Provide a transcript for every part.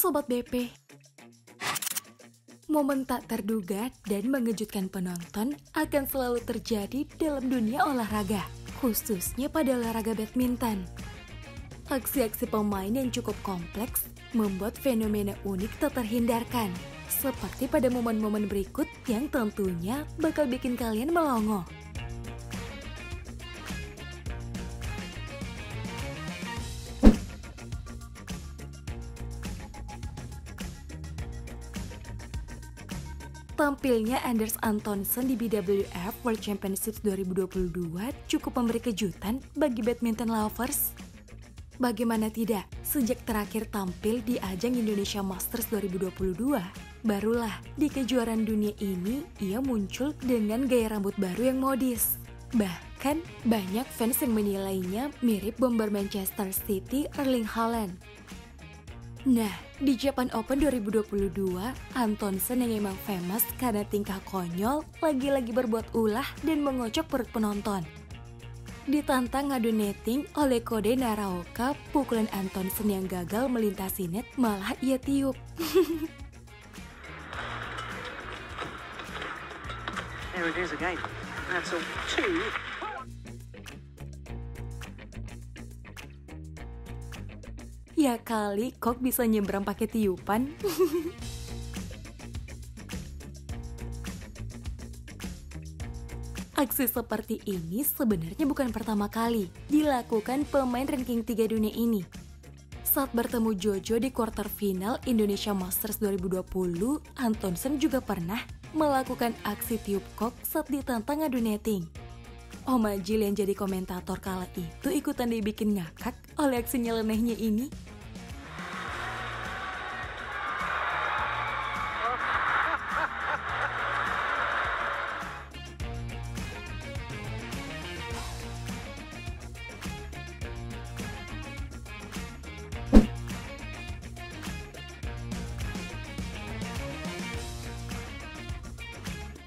Sobat BP. Momen tak terduga dan mengejutkan penonton akan selalu terjadi dalam dunia olahraga, khususnya pada olahraga badminton. Aksi-aksi pemain yang cukup kompleks membuat fenomena unik tak terhindarkan, seperti pada momen-momen berikut yang tentunya bakal bikin kalian melongo. Tampilnya Anders Antonsen di BWF World Championships 2022 cukup memberi kejutan bagi badminton lovers. Bagaimana tidak, sejak terakhir tampil di ajang Indonesia Masters 2022, barulah di kejuaraan dunia ini ia muncul dengan gaya rambut baru yang modis. Bahkan banyak fans yang menilainya mirip bomber Manchester City Erling Haaland. Nah, di Japan Open 2022, Antonsen yang emang famous karena tingkah konyol, lagi-lagi berbuat ulah dan mengocok perut penonton. Ditantang ngadu netting oleh Kode Naraoka, pukulan Antonsen yang gagal melintasi net malah ia tiup. There it is again. That's a 2. Ya kali kok bisa nyebrang pakai tiupan. Aksi seperti ini sebenarnya bukan pertama kali dilakukan pemain ranking 3 dunia ini. Saat bertemu Jojo di quarter final Indonesia Masters 2020, Antonsen juga pernah melakukan aksi tiup kok saat ditantang adu netting. Om Ajil yang jadi komentator kala itu ikutan dibikin ngakak oleh aksi nyelenehnya ini.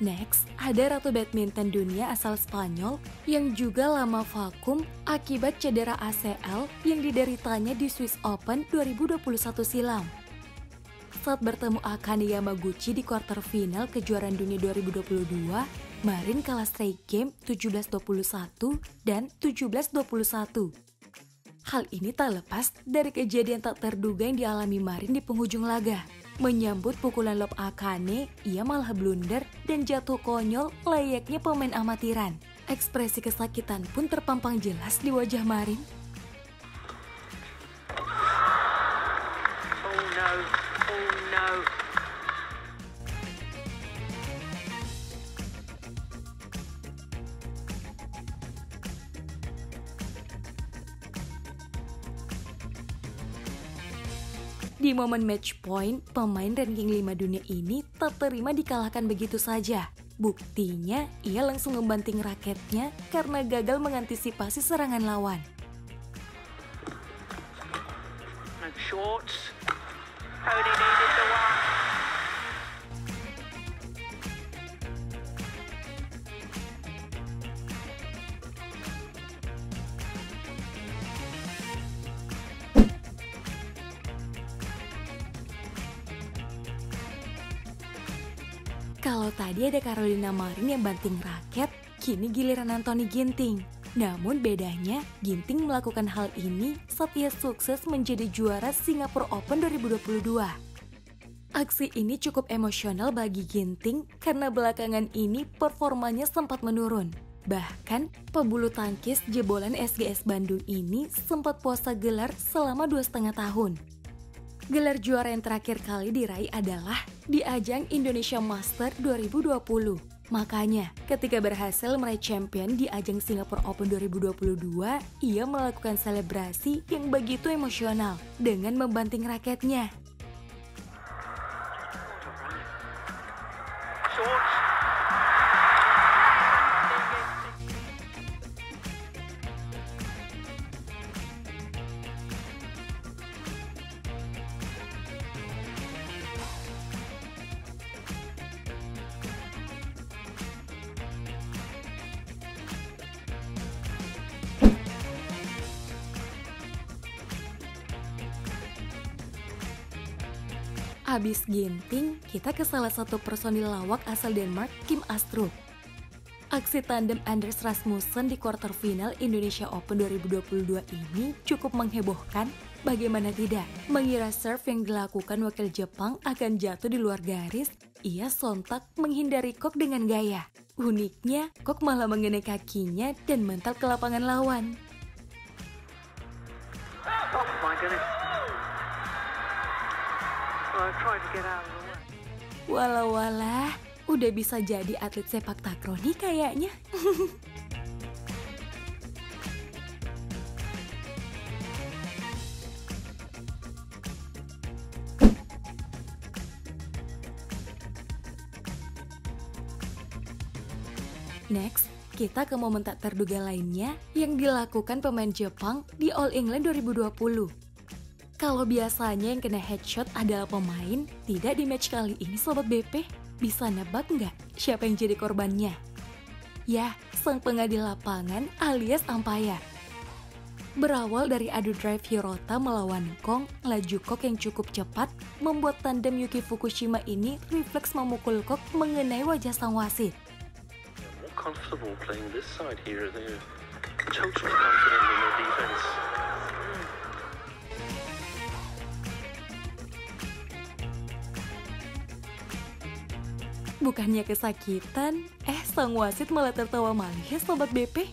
Next, ada ratu badminton dunia asal Spanyol yang juga lama vakum akibat cedera ACL yang dideritanya di Swiss Open 2021 silam. Saat bertemu Akane Yamaguchi di quarter final kejuaraan dunia 2022, Marin kalah straight game 17-21 dan 17-21. Hal ini tak lepas dari kejadian tak terduga yang dialami Marin di penghujung laga. Menyambut pukulan lob Akane, ia malah blunder dan jatuh konyol layaknya pemain amatiran. Ekspresi kesakitan pun terpampang jelas di wajah Marin. Oh no, oh no. Di momen match point, pemain ranking 5 dunia ini tak terima dikalahkan begitu saja. Buktinya, ia langsung membanting raketnya karena gagal mengantisipasi serangan lawan. No shorts. Only needed the one. Kalau tadi ada Carolina Marin yang banting raket, kini giliran Anthony Ginting. Namun bedanya, Ginting melakukan hal ini saat ia sukses menjadi juara Singapore Open 2022. Aksi ini cukup emosional bagi Ginting karena belakangan ini performanya sempat menurun. Bahkan, pebulu tangkis jebolan SGS Bandung ini sempat puasa gelar selama 2,5 tahun. Gelar juara yang terakhir kali diraih adalah di ajang Indonesia Masters 2020. Makanya, ketika berhasil meraih champion di ajang Singapore Open 2022, ia melakukan selebrasi yang begitu emosional dengan membanting raketnya. Shorts. Habis ginting, kita ke salah satu personil lawak asal Denmark, Kim Astrup. Aksi tandem Anders Rasmussen di kuarter final Indonesia Open 2022 ini cukup menghebohkan. Bagaimana tidak? Mengira serve yang dilakukan wakil Jepang akan jatuh di luar garis, ia sontak menghindari kok dengan gaya. Uniknya, kok malah mengenai kakinya dan mental ke lapangan lawan. Oh my goodness. Well, I tried to get out of the way. Walah, udah bisa jadi atlet sepak takraw nih kayaknya. Next, kita ke momen tak terduga lainnya yang dilakukan pemain Jepang di All England 2020. Kalau biasanya yang kena headshot adalah pemain, tidak di match kali ini Sobat BP. Bisa nebak nggak siapa yang jadi korbannya? Ya, sang pengadil lapangan alias umpire. Berawal dari adu drive Hirota melawan Kong, laju Kok yang cukup cepat membuat tandem Yuki Fukushima ini refleks memukul Kok mengenai wajah sang wasit. Comfortable playing this side here. They're totally confident in their defense. Bukannya kesakitan, sang wasit malah tertawa manis ya Sobat BP.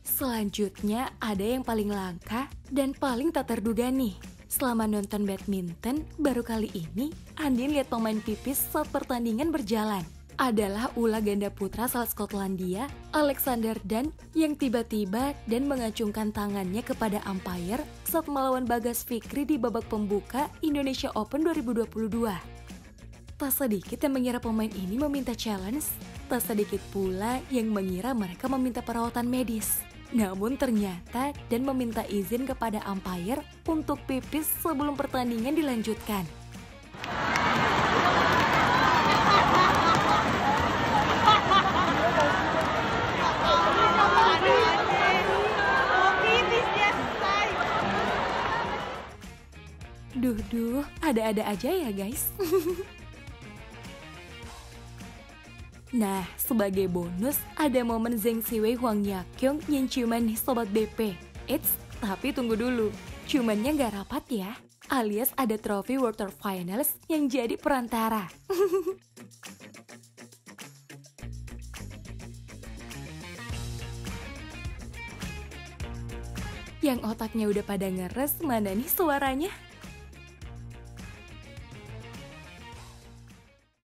Selanjutnya ada yang paling langka dan paling tak terduga nih. Selama nonton badminton, baru kali ini Andin lihat pemain pipis saat pertandingan berjalan. Adalah ulah ganda putra asal Skotlandia, Alexander Dunn, yang tiba-tiba dan mengacungkan tangannya kepada umpire saat melawan Bagas Fikri di babak pembuka Indonesia Open 2022. Tak sedikit yang mengira pemain ini meminta challenge, tak sedikit pula yang mengira mereka meminta perawatan medis. Namun ternyata dan meminta izin kepada umpire untuk pipis sebelum pertandingan dilanjutkan. Duh, ada-ada aja ya guys. Nah, sebagai bonus, ada momen Zheng Siwei Huang Yaqiong yang ciuman nih Sobat BP. Eits, tapi tunggu dulu. Ciumannya nggak rapat ya, alias ada trofi World Tour Finals yang jadi perantara. Yang otaknya udah pada ngeres, mana nih suaranya?